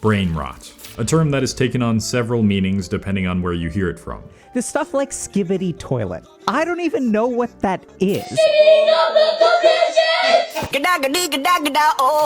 brain rot, a term that has taken on several meanings depending on where you hear it from. This stuff like skibbity toilet. I don't even know what that is.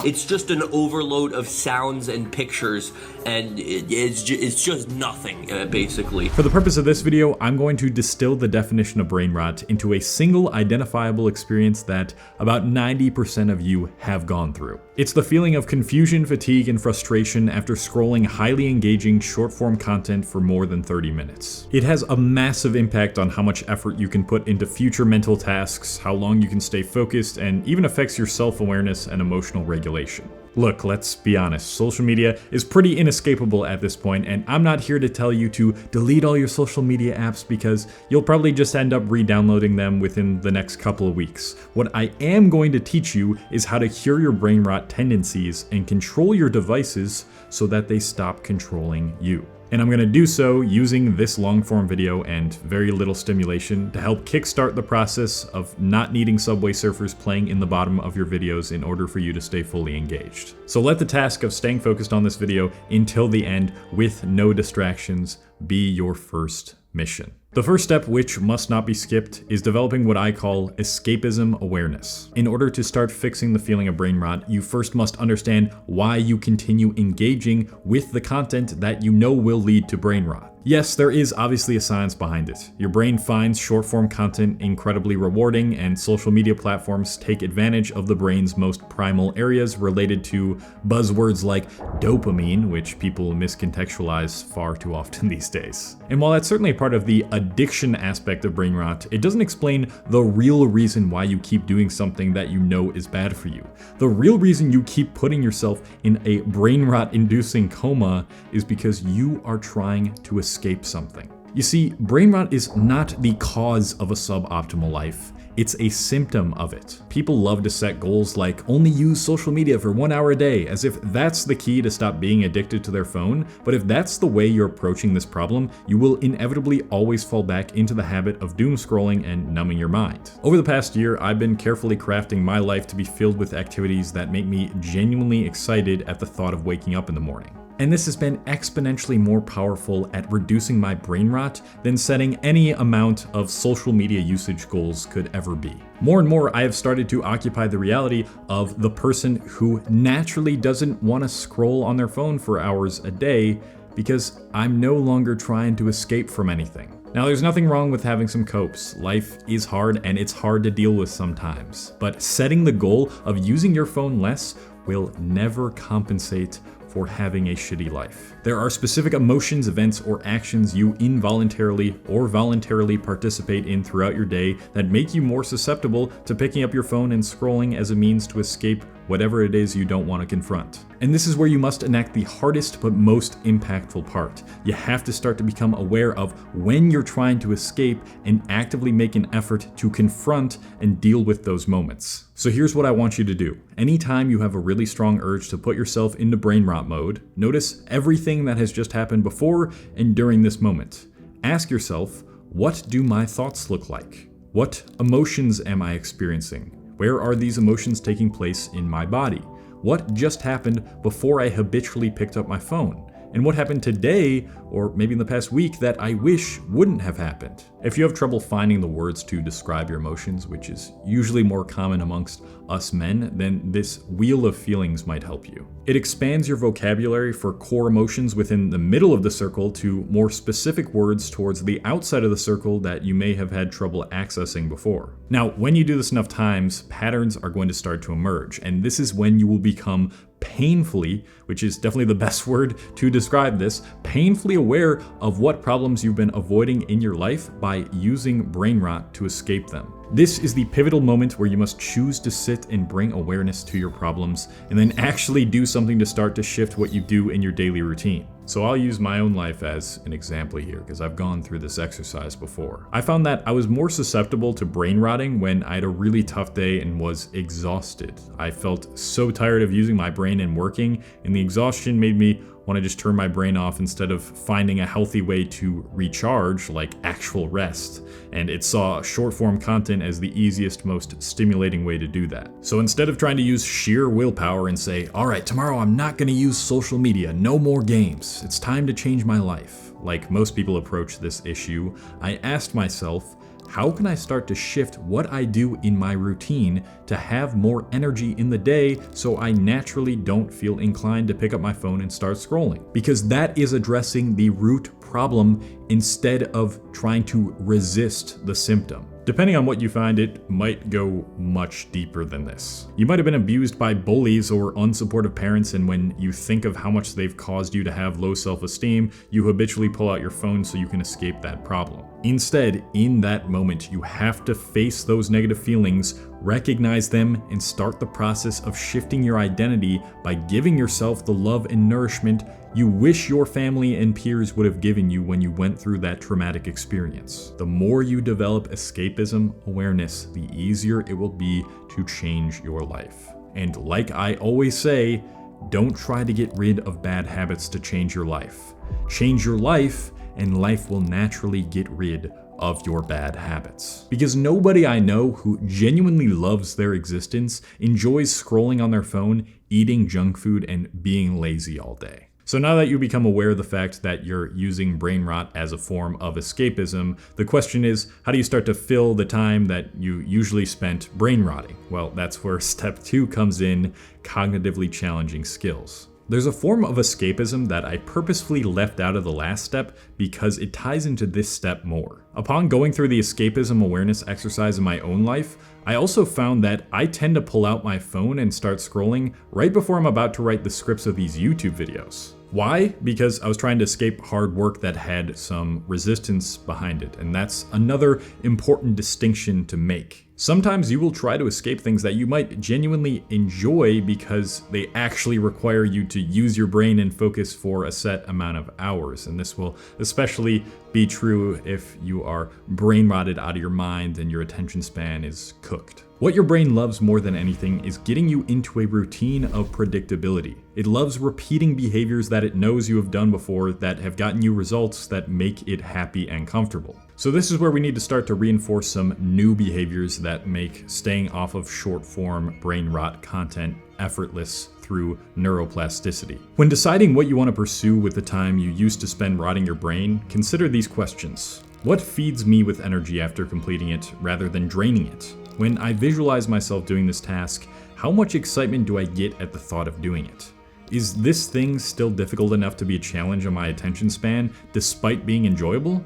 It's just an overload of sounds and pictures, and it's just nothing, basically. For the purpose of this video, I'm going to distill the definition of brain rot into a single identifiable experience that about 90% of you have gone through. It's the feeling of confusion, fatigue, and frustration after scrolling highly engaging short-form content for more than 30 minutes. It has a massive impact on how much effort you can put into future mental tasks, how long you can stay focused, and even affects your self-awareness and emotional regulation. Look, let's be honest, social media is pretty inescapable at this point, and I'm not here to tell you to delete all your social media apps because you'll probably just end up re-downloading them within the next couple of weeks. What I am going to teach you is how to cure your brain rot tendencies and control your devices so that they stop controlling you. And I'm going to do so using this long-form video and very little stimulation to help kickstart the process of not needing Subway Surfers playing in the bottom of your videos in order for you to stay fully engaged. So let the task of staying focused on this video until the end with no distractions be your first mission. The first step, which must not be skipped, is developing what I call escapism awareness. In order to start fixing the feeling of brain rot, you first must understand why you continue engaging with the content that you know will lead to brain rot. Yes, there is obviously a science behind it. Your brain finds short-form content incredibly rewarding, and social media platforms take advantage of the brain's most primal areas related to buzzwords like dopamine, which people miscontextualize far too often these days. And while that's certainly part of the addiction aspect of brain rot, it doesn't explain the real reason why you keep doing something that you know is bad for you. The real reason you keep putting yourself in a brain rot-inducing coma is because you are trying to escape something. You see, brain rot is not the cause of a suboptimal life. It's a symptom of it. People love to set goals like only use social media for 1 hour a day, as if that's the key to stop being addicted to their phone. But if that's the way you're approaching this problem, you will inevitably always fall back into the habit of doom scrolling and numbing your mind. Over the past year, I've been carefully crafting my life to be filled with activities that make me genuinely excited at the thought of waking up in the morning. And this has been exponentially more powerful at reducing my brain rot than setting any amount of social media usage goals could ever be. More and more, I have started to occupy the reality of the person who naturally doesn't want to scroll on their phone for hours a day because I'm no longer trying to escape from anything. Now, there's nothing wrong with having some copes. Life is hard and it's hard to deal with sometimes. But setting the goal of using your phone less will never compensate for having a shitty life. There are specific emotions, events, or actions you involuntarily or voluntarily participate in throughout your day that make you more susceptible to picking up your phone and scrolling as a means to escape whatever it is you don't want to confront. And this is where you must enact the hardest but most impactful part. You have to start to become aware of when you're trying to escape and actively make an effort to confront and deal with those moments. So here's what I want you to do. Anytime you have a really strong urge to put yourself into brain rot mode, notice everything that has just happened before and during this moment. Ask yourself, what do my thoughts look like? What emotions am I experiencing? Where are these emotions taking place in my body? What just happened before I habitually picked up my phone? And what happened today, or maybe in the past week, that I wish wouldn't have happened? If you have trouble finding the words to describe your emotions, which is usually more common amongst us men, then this wheel of feelings might help you. It expands your vocabulary for core emotions within the middle of the circle to more specific words towards the outside of the circle that you may have had trouble accessing before. Now, when you do this enough times, patterns are going to start to emerge, and this is when you will become painfully, which is definitely the best word to describe this, painfully aware of what problems you've been avoiding in your life by using brain rot to escape them. This is the pivotal moment where you must choose to sit and bring awareness to your problems and then actually do something to start to shift what you do in your daily routine. So I'll use my own life as an example here because I've gone through this exercise before. I found that I was more susceptible to brain rotting when I had a really tough day and was exhausted. I felt so tired of using my brain and working, and the exhaustion made me want to just turn my brain off instead of finding a healthy way to recharge, like actual rest. And it saw short form content as the easiest, most stimulating way to do that. So instead of trying to use sheer willpower and say, all right, tomorrow I'm not going to use social media, no more games, it's time to change my life, like most people approach this issue, I asked myself, how can I start to shift what I do in my routine to have more energy in the day so I naturally don't feel inclined to pick up my phone and start scrolling? Because that is addressing the root problem instead of trying to resist the symptom. Depending on what you find, it might go much deeper than this. You might have been abused by bullies or unsupportive parents, and when you think of how much they've caused you to have low self-esteem, you habitually pull out your phone so you can escape that problem. Instead, in that moment, you have to face those negative feelings, recognize them, and start the process of shifting your identity by giving yourself the love and nourishment you wish your family and peers would have given you when you went through that traumatic experience. The more you develop escapism awareness, the easier it will be to change your life. And like I always say, don't try to get rid of bad habits to change your life. Change your life, and life will naturally get rid of your bad habits. Because nobody I know who genuinely loves their existence enjoys scrolling on their phone, eating junk food, and being lazy all day. So now that you become aware of the fact that you're using brain rot as a form of escapism, the question is, how do you start to fill the time that you usually spent brain rotting? Well, that's where step 2 comes in, cognitively challenging skills. There's a form of escapism that I purposefully left out of the last step because it ties into this step more. Upon going through the escapism awareness exercise in my own life, I also found that I tend to pull out my phone and start scrolling right before I'm about to write the scripts of these YouTube videos. Why? Because I was trying to escape hard work that had some resistance behind it, and that's another important distinction to make. Sometimes you will try to escape things that you might genuinely enjoy because they actually require you to use your brain and focus for a set amount of hours, and this will especially be true if you are brain rotted out of your mind and your attention span is cooked. What your brain loves more than anything is getting you into a routine of predictability. It loves repeating behaviors that it knows you have done before that have gotten you results that make it happy and comfortable. So this is where we need to start to reinforce some new behaviors that make staying off of short form brain rot content effortless through neuroplasticity. When deciding what you want to pursue with the time you used to spend rotting your brain, consider these questions. What feeds me with energy after completing it rather than draining it? When I visualize myself doing this task, how much excitement do I get at the thought of doing it? Is this thing still difficult enough to be a challenge on my attention span despite being enjoyable?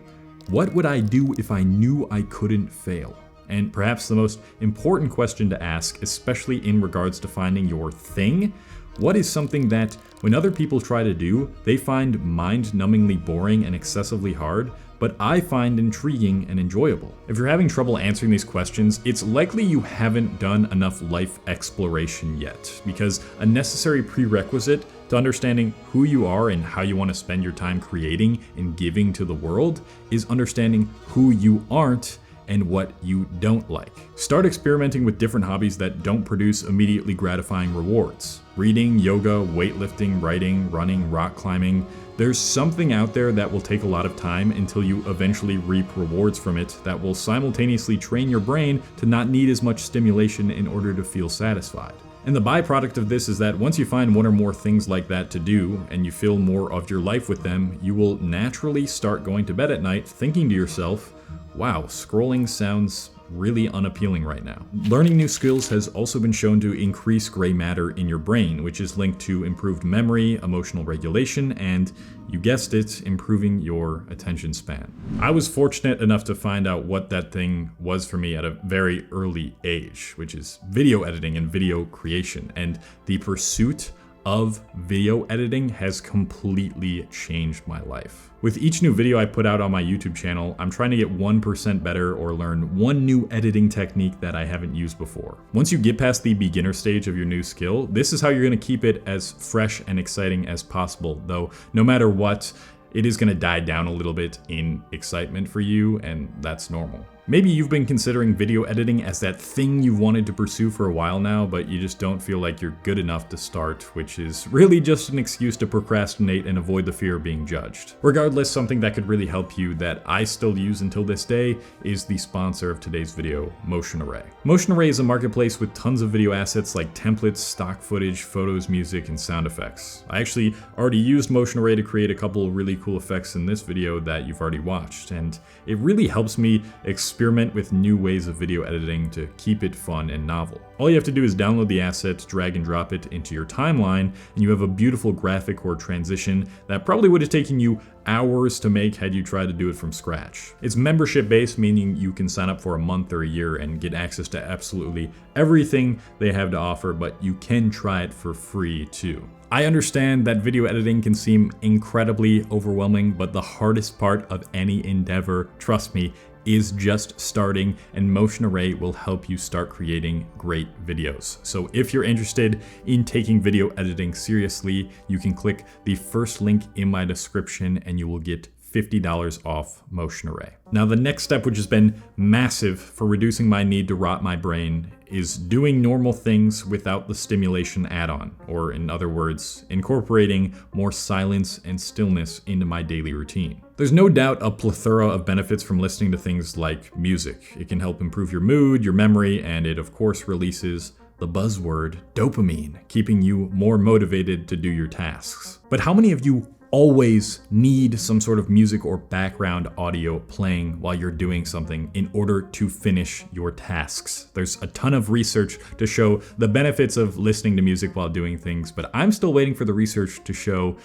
What would I do if I knew I couldn't fail? And perhaps the most important question to ask, especially in regards to finding your thing, what is something that when other people try to do, they find mind-numbingly boring and excessively hard, but I find intriguing and enjoyable? If you're having trouble answering these questions, it's likely you haven't done enough life exploration yet, because a necessary prerequisite to understanding who you are and how you want to spend your time creating and giving to the world is understanding who you aren't and what you don't like. Start experimenting with different hobbies that don't produce immediately gratifying rewards. Reading, yoga, weightlifting, writing, running, rock climbing. There's something out there that will take a lot of time until you eventually reap rewards from it that will simultaneously train your brain to not need as much stimulation in order to feel satisfied. And the byproduct of this is that once you find one or more things like that to do and you fill more of your life with them, you will naturally start going to bed at night thinking to yourself, wow, scrolling sounds really unappealing right now. Learning new skills has also been shown to increase gray matter in your brain, which is linked to improved memory, emotional regulation, and, you guessed it, improving your attention span. I was fortunate enough to find out what that thing was for me at a very early age, which is video editing and video creation, and the pursuit of video editing has completely changed my life. With each new video I put out on my YouTube channel, I'm trying to get 1% better or learn one new editing technique that I haven't used before. Once you get past the beginner stage of your new skill, this is how you're going to keep it as fresh and exciting as possible, though no matter what, it is going to die down a little bit in excitement for you, and that's normal. Maybe you've been considering video editing as that thing you've wanted to pursue for a while now, but you just don't feel like you're good enough to start, which is really just an excuse to procrastinate and avoid the fear of being judged. Regardless, something that could really help you that I still use until this day is the sponsor of today's video, Motion Array. Motion Array is a marketplace with tons of video assets like templates, stock footage, photos, music, and sound effects. I actually already used Motion Array to create a couple of really cool effects in this video that you've already watched, and it really helps me experiment with new ways of video editing to keep it fun and novel. All you have to do is download the asset, drag and drop it into your timeline, and you have a beautiful graphic or transition that probably would have taken you hours to make had you tried to do it from scratch. It's membership based, meaning you can sign up for a month or a year and get access to absolutely everything they have to offer, but you can try it for free too. I understand that video editing can seem incredibly overwhelming, but the hardest part of any endeavor, trust me, is just starting, and Motion Array will help you start creating great videos. So if you're interested in taking video editing seriously, you can click the first link in my description and you will get $50 off Motion Array. Now the next step, which has been massive for reducing my need to rot my brain, is doing normal things without the stimulation add-on, or in other words, incorporating more silence and stillness into my daily routine. There's no doubt a plethora of benefits from listening to things like music. It can help improve your mood, your memory, and it of course releases the buzzword dopamine, keeping you more motivated to do your tasks. But how many of you always need some sort of music or background audio playing while you're doing something in order to finish your tasks? There's a ton of research to show the benefits of listening to music while doing things, but I'm still waiting for the research to show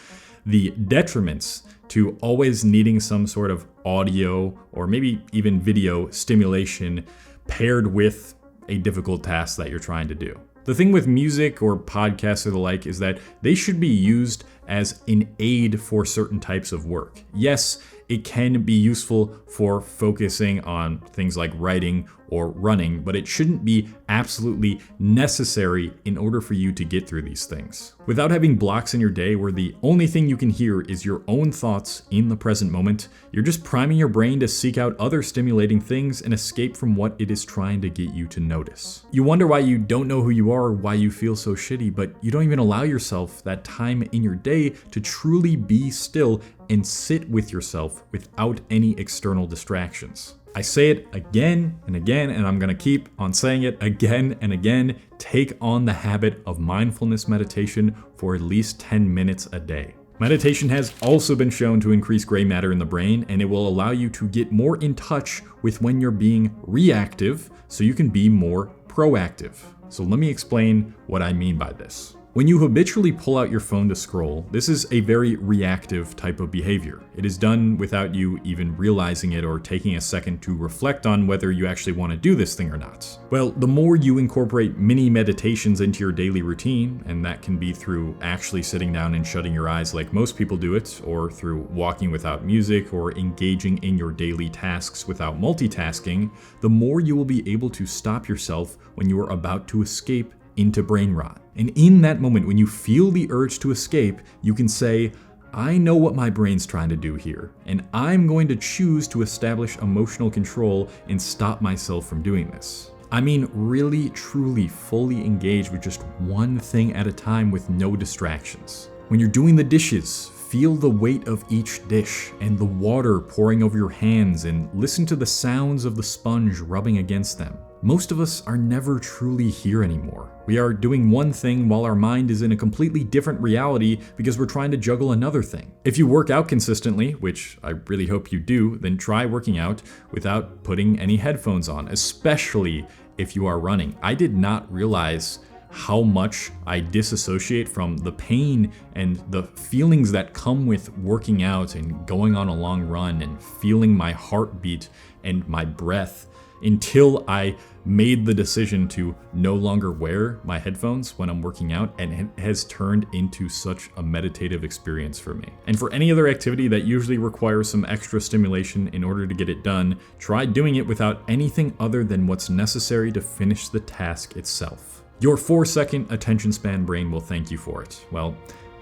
the detriments to always needing some sort of audio or maybe even video stimulation paired with a difficult task that you're trying to do. The thing with music or podcasts or the like is that they should be used as an aid for certain types of work. Yes, it can be useful for focusing on things like writing or running, but it shouldn't be absolutely necessary in order for you to get through these things. Without having blocks in your day where the only thing you can hear is your own thoughts in the present moment, you're just priming your brain to seek out other stimulating things and escape from what it is trying to get you to notice. You wonder why you don't know who you are or why you feel so shitty, but you don't even allow yourself that time in your day to truly be still and sit with yourself without any external distractions. I say it again and again, and I'm gonna keep on saying it again and again. Take on the habit of mindfulness meditation for at least 10 minutes a day. Meditation has also been shown to increase gray matter in the brain, and it will allow you to get more in touch with when you're being reactive so you can be more proactive. So let me explain what I mean by this. When you habitually pull out your phone to scroll, this is a very reactive type of behavior. It is done without you even realizing it or taking a second to reflect on whether you actually want to do this thing or not. Well, the more you incorporate mini meditations into your daily routine, and that can be through actually sitting down and shutting your eyes like most people do it, or through walking without music, or engaging in your daily tasks without multitasking, the more you will be able to stop yourself when you are about to escape into brain rot. And in that moment, when you feel the urge to escape, you can say, I know what my brain's trying to do here, and I'm going to choose to establish emotional control and stop myself from doing this. I mean, really, truly, fully engage with just one thing at a time with no distractions. When you're doing the dishes, feel the weight of each dish and the water pouring over your hands, and listen to the sounds of the sponge rubbing against them. Most of us are never truly here anymore. We are doing one thing while our mind is in a completely different reality because we're trying to juggle another thing. If you work out consistently, which I really hope you do, then try working out without putting any headphones on, especially if you are running. I did not realize how much I disassociate from the pain and the feelings that come with working out and going on a long run and feeling my heartbeat and my breath until I made the decision to no longer wear my headphones when I'm working out, and it has turned into such a meditative experience for me. And for any other activity that usually requires some extra stimulation in order to get it done, try doing it without anything other than what's necessary to finish the task itself. Your 4-second attention span brain will thank you for it. Well,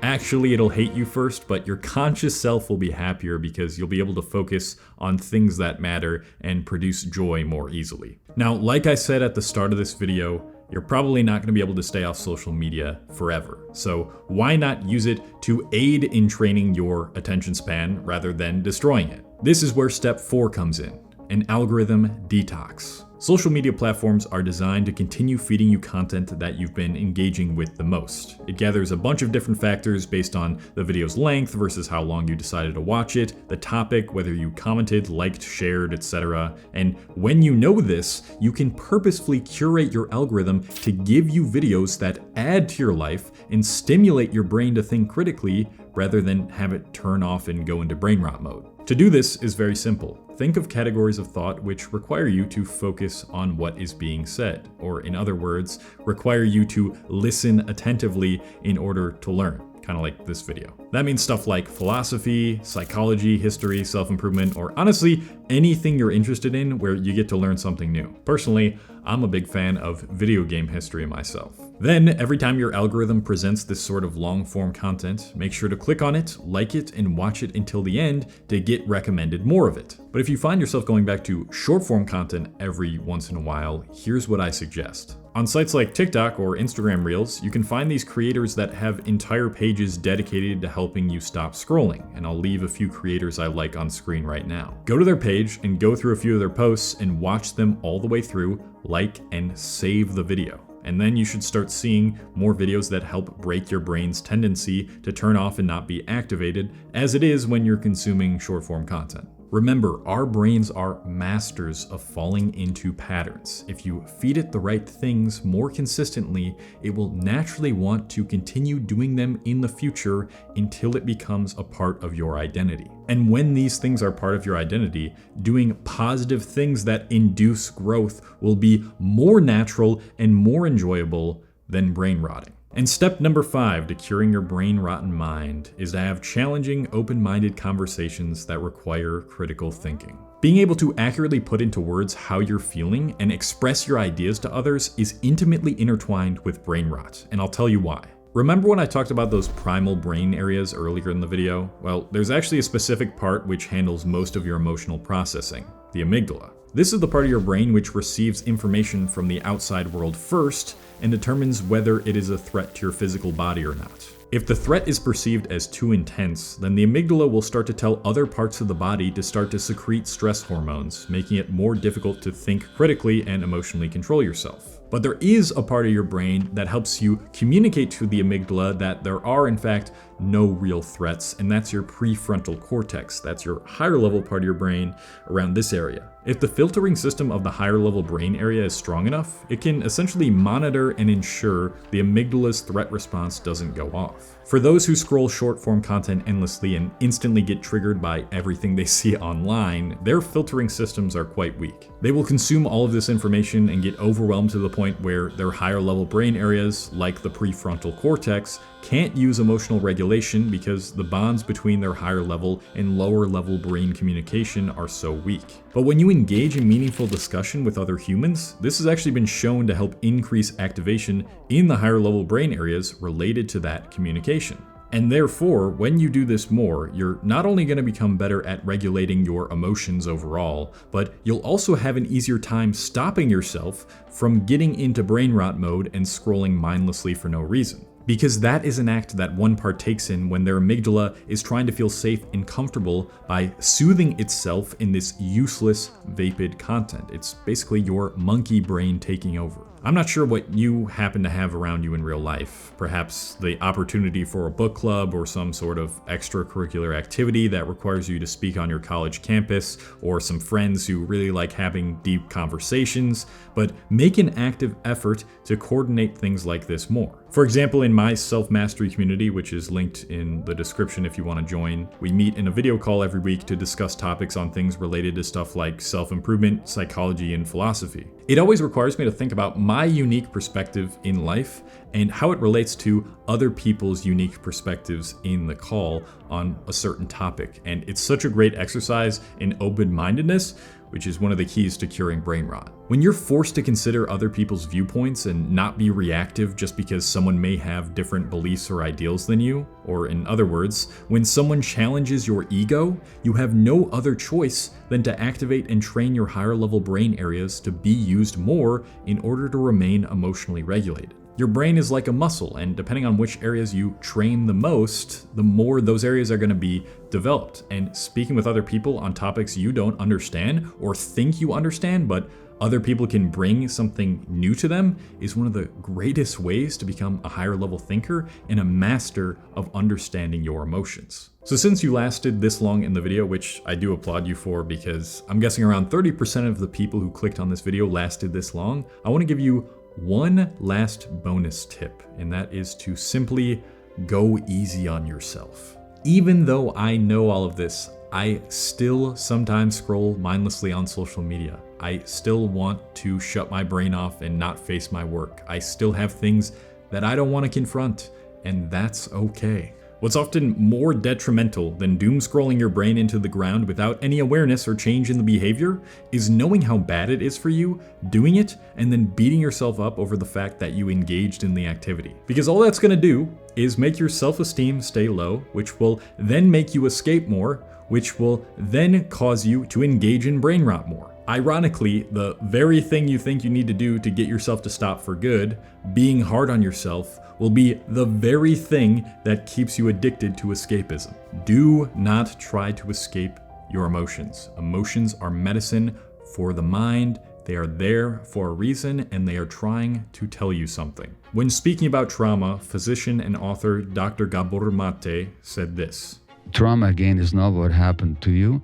Actually, it'll hate you first, but your conscious self will be happier because you'll be able to focus on things that matter and produce joy more easily. Now, like I said at the start of this video, you're probably not going to be able to stay off social media forever. So why not use it to aid in training your attention span rather than destroying it? This is where step 4 comes in, an algorithm detox. Social media platforms are designed to continue feeding you content that you've been engaging with the most. It gathers a bunch of different factors based on the video's length versus how long you decided to watch it, the topic, whether you commented, liked, shared, etc. And when you know this, you can purposefully curate your algorithm to give you videos that add to your life and stimulate your brain to think critically rather than have it turn off and go into brain rot mode. To do this is very simple. Think of categories of thought which require you to focus on what is being said, or in other words, require you to listen attentively in order to learn, kind of like this video. That means stuff like philosophy, psychology, history, self-improvement, or honestly, anything you're interested in where you get to learn something new. Personally, I'm a big fan of video game history myself. Then, every time your algorithm presents this sort of long-form content, make sure to click on it, like it, and watch it until the end to get recommended more of it. But if you find yourself going back to short-form content every once in a while, here's what I suggest. On sites like TikTok or Instagram Reels, you can find these creators that have entire pages dedicated to helping you stop scrolling, and I'll leave a few creators I like on screen right now. Go to their page and go through a few of their posts and watch them all the way through, like and save the video. And then you should start seeing more videos that help break your brain's tendency to turn off and not be activated, as it is when you're consuming short-form content. Remember, our brains are masters of falling into patterns. If you feed it the right things more consistently, it will naturally want to continue doing them in the future until it becomes a part of your identity. And when these things are part of your identity, doing positive things that induce growth will be more natural and more enjoyable than brain rotting. And step number 5 to curing your brain rotten mind is to have challenging, open-minded conversations that require critical thinking. Being able to accurately put into words how you're feeling and express your ideas to others is intimately intertwined with brain rot, and I'll tell you why. Remember when I talked about those primal brain areas earlier in the video? Well, there's actually a specific part which handles most of your emotional processing, the amygdala. This is the part of your brain which receives information from the outside world first and determines whether it is a threat to your physical body or not. If the threat is perceived as too intense, then the amygdala will start to tell other parts of the body to start to secrete stress hormones, making it more difficult to think critically and emotionally control yourself. But there is a part of your brain that helps you communicate to the amygdala that there are in fact no real threats, and that's your prefrontal cortex. That's your higher level part of your brain around this area. If the filtering system of the higher level brain area is strong enough, it can essentially monitor and ensure the amygdala's threat response doesn't go off. For those who scroll short form content endlessly and instantly get triggered by everything they see online, their filtering systems are quite weak. They will consume all of this information and get overwhelmed to the point where their higher level brain areas, like the prefrontal cortex, can't use emotional regulation because the bonds between their higher level and lower level brain communication are so weak. But when you engage in meaningful discussion with other humans, this has actually been shown to help increase activation in the higher level brain areas related to that communication. And therefore, when you do this more, you're not only going to become better at regulating your emotions overall, but you'll also have an easier time stopping yourself from getting into brain rot mode and scrolling mindlessly for no reason. Because that is an act that one partakes in when their amygdala is trying to feel safe and comfortable by soothing itself in this useless, vapid content. It's basically your monkey brain taking over. I'm not sure what you happen to have around you in real life. Perhaps the opportunity for a book club or some sort of extracurricular activity that requires you to speak on your college campus, or some friends who really like having deep conversations, but make an active effort to coordinate things like this more. For example, in my self-mastery community, which is linked in the description if you want to join, we meet in a video call every week to discuss topics on things related to stuff like self-improvement, psychology, and philosophy. It always requires me to think about my unique perspective in life and how it relates to other people's unique perspectives in the call, on a certain topic. And it's such a great exercise in open-mindedness, which is one of the keys to curing brain rot. When you're forced to consider other people's viewpoints and not be reactive just because someone may have different beliefs or ideals than you, or in other words, when someone challenges your ego, you have no other choice than to activate and train your higher level brain areas to be used more in order to remain emotionally regulated. Your brain is like a muscle, and depending on which areas you train the most, the more those areas are going to be developed. And speaking with other people on topics you don't understand or think you understand, but other people can bring something new to them, is one of the greatest ways to become a higher level thinker and a master of understanding your emotions. So since you lasted this long in the video, which I do applaud you for because I'm guessing around 30% of the people who clicked on this video lasted this long, I want to give you one last bonus tip, and that is to simply go easy on yourself. Even though I know all of this, I still sometimes scroll mindlessly on social media. I still want to shut my brain off and not face my work. I still have things that I don't want to confront, and that's okay. What's often more detrimental than doom scrolling your brain into the ground without any awareness or change in the behavior is knowing how bad it is for you, doing it, and then beating yourself up over the fact that you engaged in the activity. Because all that's gonna do is make your self-esteem stay low, which will then make you escape more, which will then cause you to engage in brain rot more. Ironically, the very thing you think you need to do to get yourself to stop for good, being hard on yourself, will be the very thing that keeps you addicted to escapism. Do not try to escape your emotions. Emotions are medicine for the mind. They are there for a reason, and they are trying to tell you something. When speaking about trauma, physician and author Dr. Gabor Mate said this: trauma, again, is not what happened to you.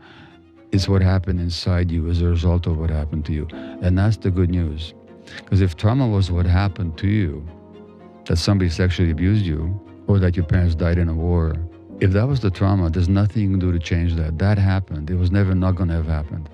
It's what happened inside you as a result of what happened to you. And that's the good news. Because if trauma was what happened to you, that somebody sexually abused you, or that your parents died in a war, if that was the trauma, there's nothing you can do to change that. That happened. It was never not going to have happened.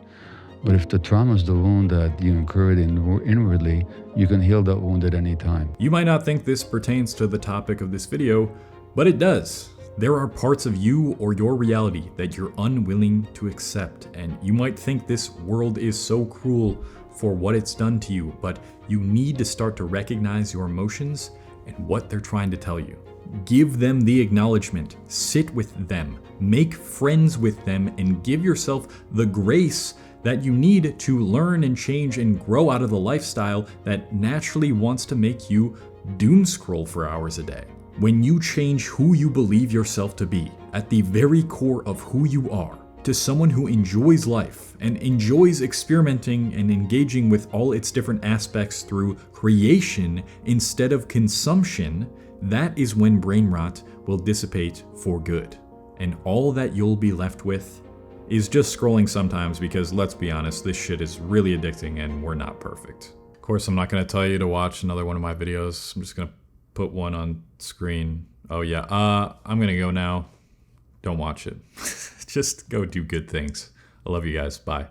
But if the trauma is the wound that you incurred inwardly, you can heal that wound at any time. You might not think this pertains to the topic of this video, but it does. There are parts of you or your reality that you're unwilling to accept, and you might think this world is so cruel for what it's done to you, but you need to start to recognize your emotions and what they're trying to tell you. Give them the acknowledgement, sit with them, make friends with them, and give yourself the grace that you need to learn and change and grow out of the lifestyle that naturally wants to make you doom scroll for hours a day. When you change who you believe yourself to be, at the very core of who you are, to someone who enjoys life and enjoys experimenting and engaging with all its different aspects through creation instead of consumption, that is when brain rot will dissipate for good. And all that you'll be left with is just scrolling sometimes, because let's be honest, this shit is really addicting and we're not perfect. Of course, I'm not going to tell you to watch another one of my videos. I'm just going to put one on screen. Oh yeah, I'm gonna go now. Don't watch it. Just go do good things. I love you guys. Bye.